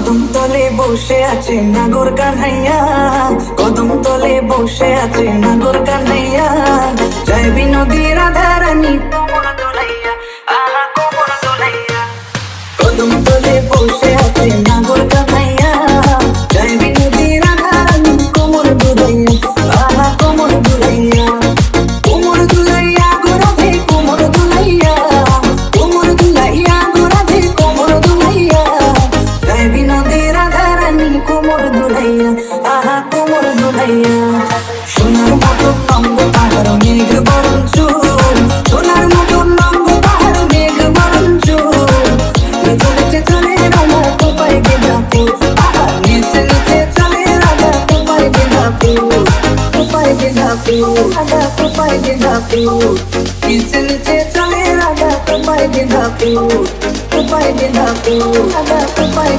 কদম তলে বসে আছে নাগর কানাইয়া, কদম তলে বসে আছে নাগর কানাইয়া, জয় বিনোদী রাধা রানী কোমর দোলাইয়া, আহা কোমর দোলাইয়া। কদম তলে বসে আছে নাগর কানাইয়া, জয় বিনোদী রাধা রানী কোমর দোলাইয়া, আহা কোমর দোলাইয়া। কোমর দোলাইয়া গো রাধে কোমর দোলাইয়া, কোমর দোলাইয়া গো রাধে কোমর দোলাইয়া, জয় বিনোদী রাধা রানী কোমর দোলাইয়া, আহা কোমর দোলাইয়া। সোনার মতো লম্ব পাহাড় মেঘ বরণ চুল, সোনার মতো লম্ব পাহাড় মেঘ বরণ চুল, নিচে নিচে চলে রাধা কোপায় গেঁদা ফুল, আহা নিচে নিচে চলে রাধা কোপায় গেঁদা ফুল, কোপায় গেঁদা ফুল, রাধা কোপায় গেঁদা ফুল, নিচে নিচে চলে রাধা কোপায় গেঁদা ফুল, কোপায় গেঁদা ফুল, রাধা কোপায়।